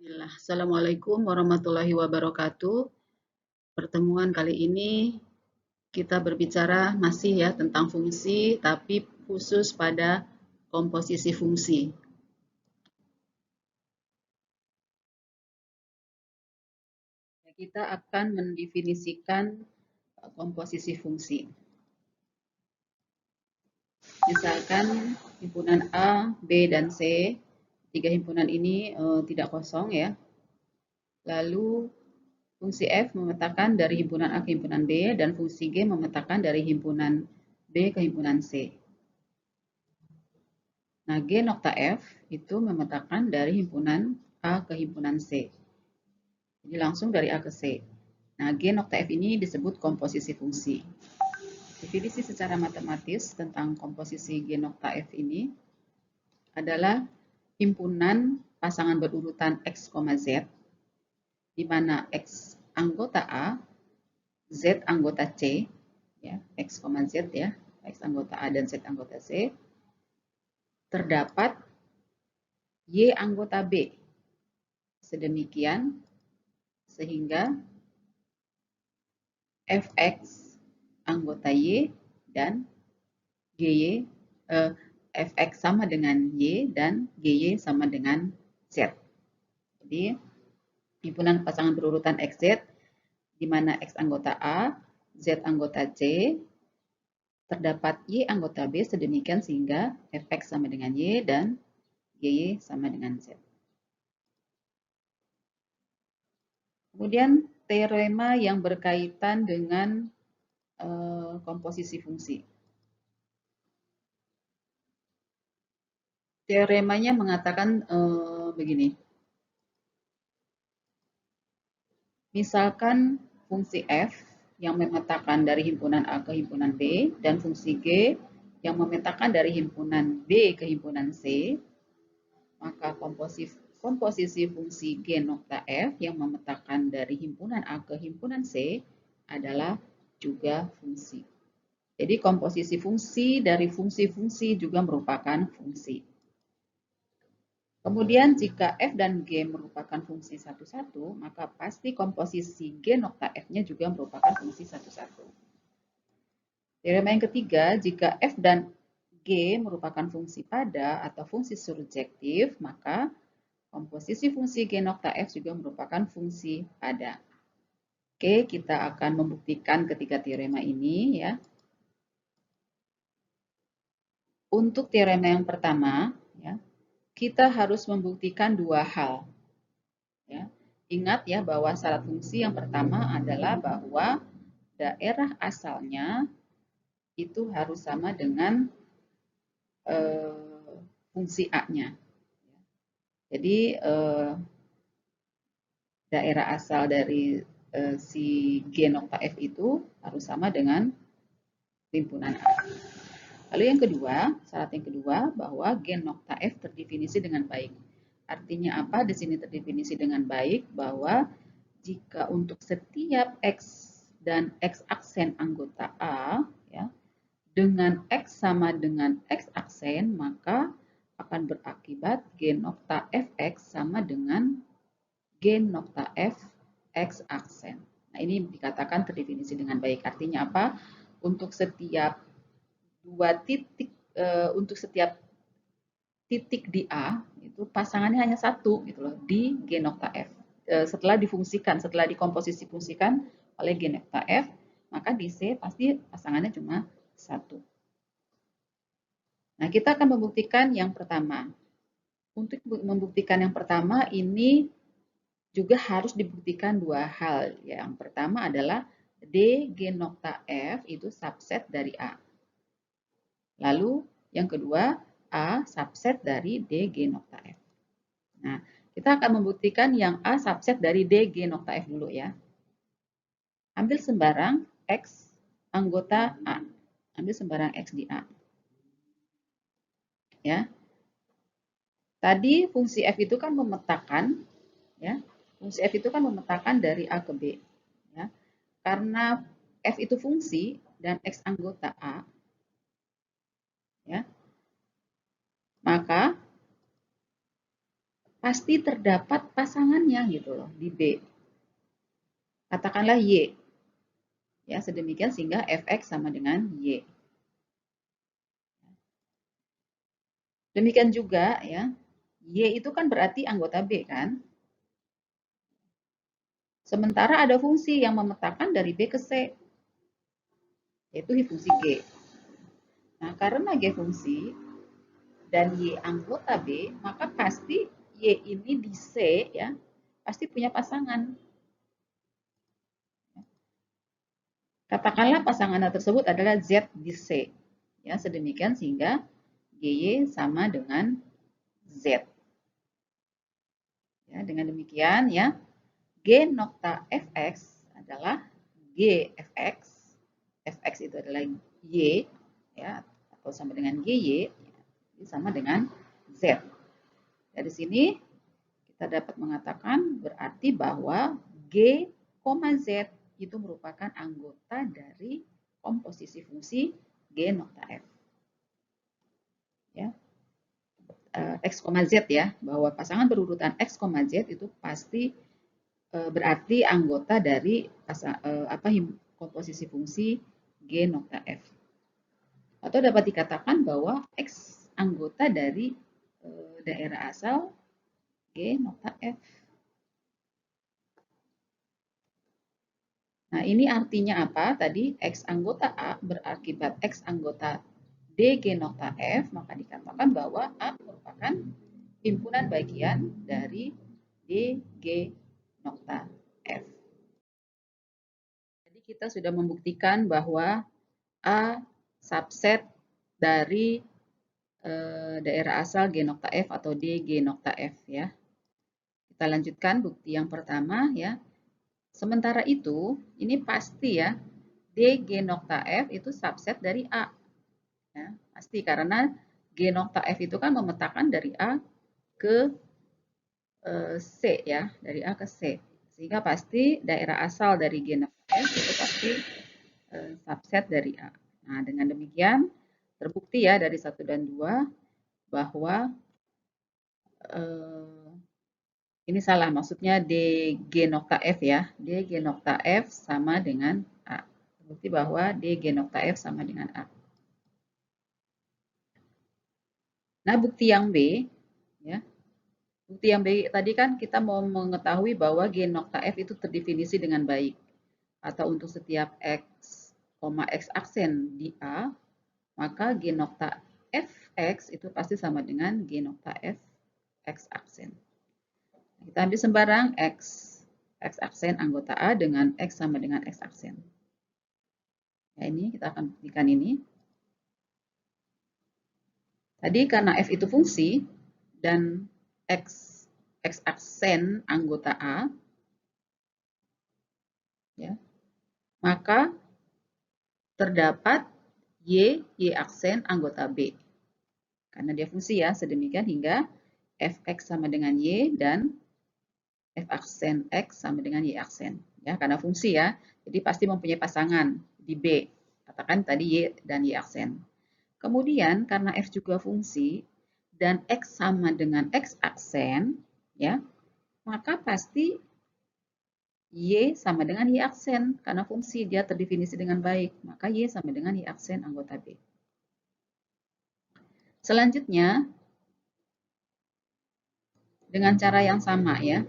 Bismillah. Assalamualaikum warahmatullahi wabarakatuh. Pertemuan kali ini kita berbicara masih ya tentang fungsi, tapi khusus pada komposisi fungsi. Kita akan mendefinisikan komposisi fungsi. Misalkan himpunan A, B, dan C. Tiga himpunan ini tidak kosong ya. Lalu fungsi F memetakan dari himpunan A ke himpunan B, dan fungsi G memetakan dari himpunan B ke himpunan C. Nah, G nokta F itu memetakan dari himpunan A ke himpunan C. Jadi langsung dari A ke C. Nah, G nokta F ini disebut komposisi fungsi. Definisi secara matematis tentang komposisi G nokta F ini adalah himpunan pasangan berurutan X, Z, di mana X anggota A, Z anggota C, ya, X, Z ya, X anggota A dan Z anggota C, terdapat Y anggota B. Sedemikian sehingga Fx anggota Y dan GY, Fx sama dengan Y dan GY sama dengan Z. Jadi himpunan pasangan berurutan XZ di mana X anggota A, Z anggota C, terdapat Y anggota B sedemikian sehingga Fx sama dengan Y dan GY sama dengan Z. Kemudian teorema yang berkaitan dengan komposisi fungsi. Teoremanya mengatakan begini. Misalkan fungsi F yang memetakan dari himpunan A ke himpunan B dan fungsi G yang memetakan dari himpunan B ke himpunan C, maka komposisi fungsi G nokta F yang memetakan dari himpunan A ke himpunan C adalah juga fungsi. Jadi komposisi fungsi dari fungsi-fungsi juga merupakan fungsi. Kemudian jika F dan G merupakan fungsi satu-satu, maka pasti komposisi G nokta F-nya juga merupakan fungsi satu-satu. Teorema yang ketiga, jika F dan G merupakan fungsi pada atau fungsi surjektif, maka komposisi fungsi G nokta F juga merupakan fungsi pada. Oke, kita akan membuktikan ketiga teorema ini ya. Untuk teorema yang pertama, ya, kita harus membuktikan dua hal. Ya. Ingat ya bahwa syarat fungsi yang pertama adalah bahwa daerah asalnya itu harus sama dengan fungsi A-nya. Jadi daerah asal dari si G nokta F itu harus sama dengan himpunan A. Lalu yang kedua, syarat yang kedua bahwa G nokta F terdefinisi dengan baik. Artinya apa? Di sini terdefinisi dengan baik bahwa jika untuk setiap X dan X aksen anggota A, ya, dengan X sama dengan X aksen, maka akan berakibat G nokta Fx sama dengan G nokta F X aksen. Nah, ini dikatakan terdefinisi dengan baik. Artinya apa? Untuk setiap dua titik, untuk setiap titik di A itu pasangannya hanya satu gitu loh di G nokta F. Setelah difungsikan, setelah dikomposisi fungsikan oleh G nokta F, maka di C pasti pasangannya cuma satu. Nah, kita akan membuktikan yang pertama. Untuk membuktikan yang pertama ini juga harus dibuktikan dua hal. Yang pertama adalah D G nokta F itu subset dari A. Lalu yang kedua, A subset dari D G nokta F. Nah, kita akan membuktikan yang A subset dari D G nokta F dulu ya. Ambil sembarang X anggota A. Ambil sembarang X di A. Ya. Tadi fungsi F itu kan memetakan, ya. Fungsi F itu kan memetakan dari A ke B. Ya. Karena F itu fungsi dan X anggota A, ya, maka pasti terdapat pasangannya gitu loh di B. Katakanlah Y. Ya, sedemikian sehingga fx sama dengan Y. Demikian juga ya, Y itu kan berarti anggota B kan. Sementara ada fungsi yang memetakan dari B ke C, yaitu fungsi G. Nah, karena G fungsi dan Y anggota B, maka pasti Y ini di C ya, pasti punya pasangan. Katakanlah pasangan tersebut adalah Z di C. Ya, sedemikian sehingga GY sama dengan Z. Ya, dengan demikian ya, G nokta Fx adalah G Fx. Fx itu adalah Y ya, atau sama dengan GY, sama dengan Z. Dari sini kita dapat mengatakan berarti bahwa G, Z itu merupakan anggota dari komposisi fungsi G nokta F. Ya. X, Z ya, bahwa pasangan berurutan X, Z itu pasti berarti anggota dari komposisi fungsi G nokta F. Atau dapat dikatakan bahwa X anggota dari daerah asal G nokta F. Nah, ini artinya apa? Tadi X anggota A berakibat X anggota DG nokta F, maka dikatakan bahwa A merupakan himpunan bagian dari DG nokta F. Jadi kita sudah membuktikan bahwa A subset dari daerah asal G nokta F atau DG nokta F ya. Kita lanjutkan bukti yang pertama ya. Sementara itu, ini pasti ya, DG nokta F itu subset dari A. Ya, pasti karena G nokta F itu kan memetakan dari A ke C ya, dari A ke C. Sehingga pasti daerah asal dari G nokta F itu pasti subset dari A. Nah, dengan demikian terbukti ya dari 1 dan 2 bahwa ini salah, maksudnya DG nokta F ya. DG nokta F sama dengan A. Terbukti bahwa DG nokta F sama dengan A. Nah, bukti yang B ya. Bukti yang B tadi kan kita mau mengetahui bahwa G nokta F itu terdefinisi dengan baik. Atau untuk setiap X, X aksen di A, maka G nokta Fx itu pasti sama dengan G nokta F X aksen. Kita ambil sembarang X, X aksen anggota A dengan X sama dengan X aksen. Ya, ini kita akan buktikan ini. Tadi karena F itu fungsi dan X aksen anggota A, ya, maka terdapat Y aksen anggota B. Karena dia fungsi ya, sedemikian hingga Fx sama dengan Y dan F aksen X sama dengan Y aksen. Ya, karena fungsi ya, jadi pasti mempunyai pasangan di B. Katakan tadi Y dan Y aksen. Kemudian karena F juga fungsi dan X sama dengan X aksen, ya, maka pasti Y sama dengan Y aksen. Karena fungsi dia terdefinisi dengan baik, maka Y sama dengan Y aksen anggota B. Selanjutnya, dengan cara yang sama ya,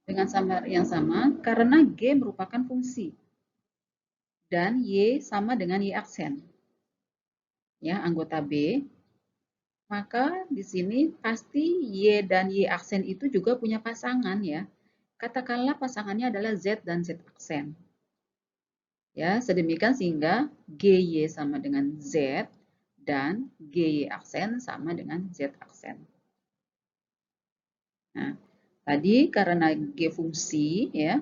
dengan cara yang sama, karena G merupakan fungsi dan Y sama dengan Y aksen, ya, anggota B, maka di sini pasti Y dan Y aksen itu juga punya pasangan ya. Katakanlah pasangannya adalah Z dan Z aksen. Ya, sedemikian sehingga GY sama dengan Z dan GY aksen sama dengan Z aksen. Nah, tadi karena G fungsi ya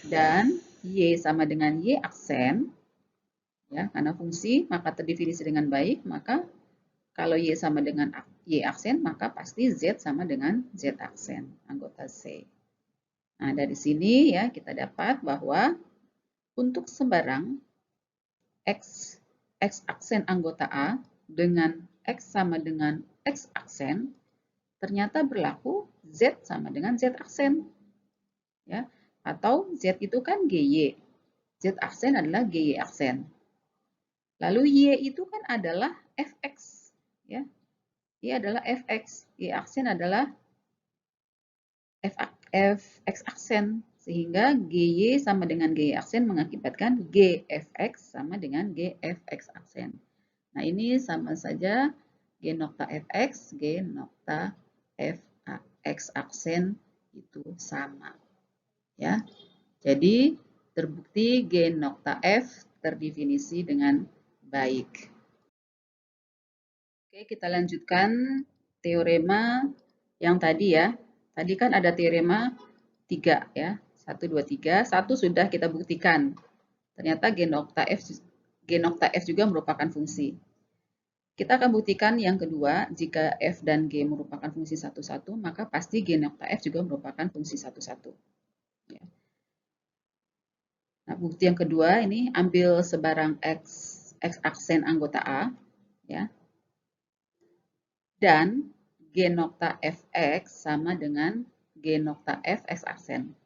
dan Y sama dengan Y aksen, ya, karena fungsi maka terdefinisi dengan baik, maka kalau Y sama dengan Y aksen, maka pasti Z sama dengan Z aksen, anggota C. Nah, dari sini ya kita dapat bahwa untuk sembarang X aksen anggota A dengan X sama dengan X aksen, ternyata berlaku Z sama dengan Z aksen. Ya, atau Z itu kan GY. Z aksen adalah GY aksen. Lalu Y itu kan adalah Fx. Ya, Y adalah Fx. Y aksen adalah Fx aksen. Sehingga GY sama dengan GY aksen mengakibatkan GFX sama dengan GFX aksen. Nah, ini sama saja G nokta Fx, G nokta Fx aksen itu sama. Ya, jadi terbukti G nokta F terdefinisi dengan baik. Oke, kita lanjutkan teorema yang tadi ya. Tadi kan ada teorema 3 ya. 1, 2, 3. 1 sudah kita buktikan. Ternyata G nokta F juga merupakan fungsi. Kita akan buktikan yang kedua, jika F dan G merupakan fungsi satu-satu, maka pasti G nokta F juga merupakan fungsi satu-satu. Ya. Nah, bukti yang kedua ini ambil sebarang X aksen anggota A, ya, dan G nokta Fx sama dengan G nokta F X aksen.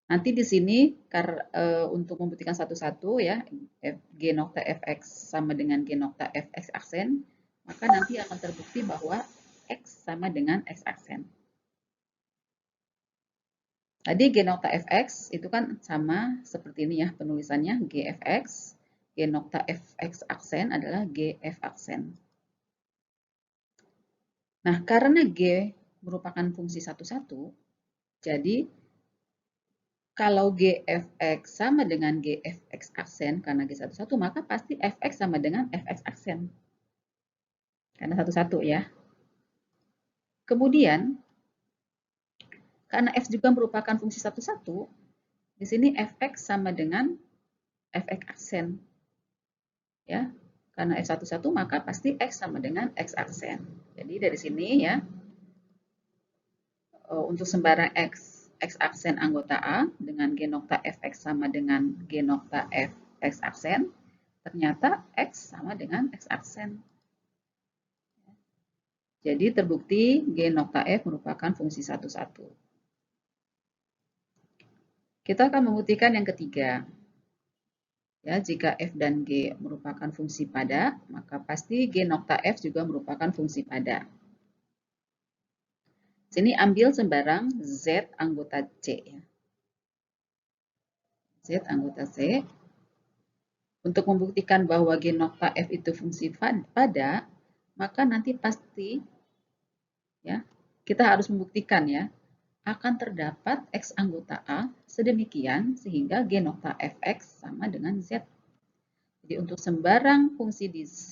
Nanti di sini untuk membuktikan satu-satu ya, G nokta Fx sama dengan G nokta Fx aksen, maka nanti akan terbukti bahwa X sama dengan X aksen. Tadi G nokta Fx itu kan sama seperti ini ya penulisannya, Gfx, G nokta Fx aksen adalah Gf aksen. Nah, karena G merupakan fungsi satu-satu, jadi kalau Gfx sama dengan Gfx aksen, karena G satu-satu, maka pasti Fx sama dengan Fx aksen. Karena satu-satu ya. Kemudian, karena F juga merupakan fungsi satu-satu, di sini Fx sama dengan Fx aksen. Ya, karena F satu-satu, maka pasti X sama dengan X aksen. Jadi dari sini ya, untuk sembarang X aksen anggota A dengan G nokta Fx sama dengan G nokta Fx aksen, ternyata X sama dengan X aksen. Jadi terbukti G nokta F merupakan fungsi satu-satu. Kita akan membuktikan yang ketiga. Ya, jika F dan G merupakan fungsi pada, maka pasti G nokta F juga merupakan fungsi pada. Sini ambil sembarang Z anggota C. Ya. Z anggota C. Untuk membuktikan bahwa G nokta F itu fungsi pada, maka nanti pasti ya kita harus membuktikan ya akan terdapat X anggota A sedemikian sehingga G nokta Fx sama dengan Z. Jadi untuk sembarang fungsi di C,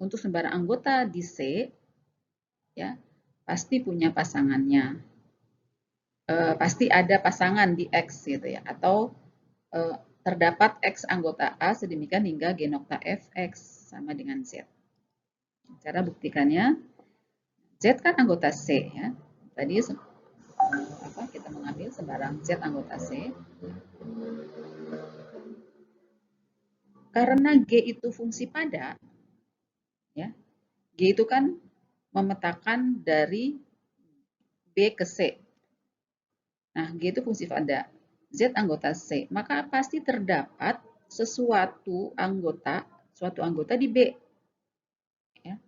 untuk sembarang anggota di C, ya pasti punya pasangannya. Pasti ada pasangan di X gitu ya, atau terdapat X anggota A sedemikian hingga G nokta Fx sama dengan Z. Cara buktikannya, Z kan anggota C ya. Tadi kita mengambil sembarang Z anggota C. Karena G itu fungsi pada, ya, G itu kan memetakan dari B ke C. Nah, G itu fungsi pada, Z anggota C, maka pasti terdapat suatu anggota di B. Ya.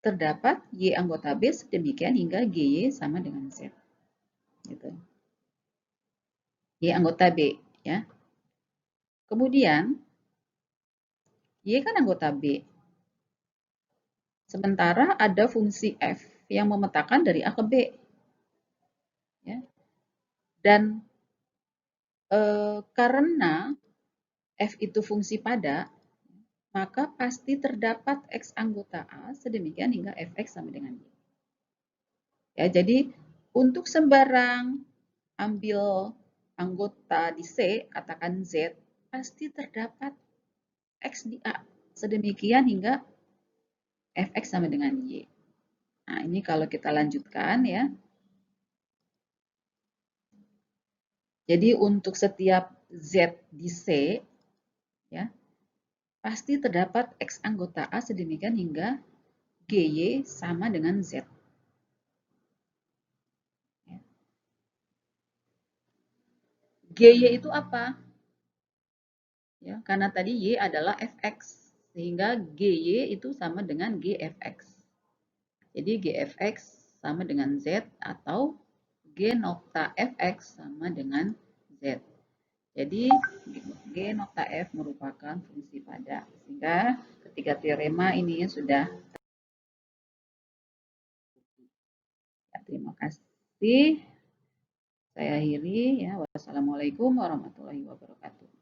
Terdapat Y anggota B sedemikian hingga GY sama dengan Z. Gitu. Y anggota B. Ya. Kemudian, Y kan anggota B. Sementara ada fungsi F yang memetakan dari A ke B. Ya. Dan karena F itu fungsi pada, maka pasti terdapat X anggota A sedemikian hingga Fx sama dengan Y. Ya, jadi untuk sembarang ambil anggota di C, katakan Z, pasti terdapat X di A sedemikian hingga Fx sama dengan Y. Nah, ini kalau kita lanjutkan ya. Jadi untuk setiap Z di C, ya, pasti terdapat X anggota A sedemikian hingga GY sama dengan Z. Ya. GY itu apa? Ya, karena tadi Y adalah Fx, sehingga GY itu sama dengan GFX. Jadi GFX sama dengan Z atau G nokta Fx sama dengan Z. Jadi G nokta F merupakan fungsi pada. Sehingga ketiga teorema ini sudah. Ya, terima kasih. Saya akhiri ya. Wassalamualaikum warahmatullahi wabarakatuh.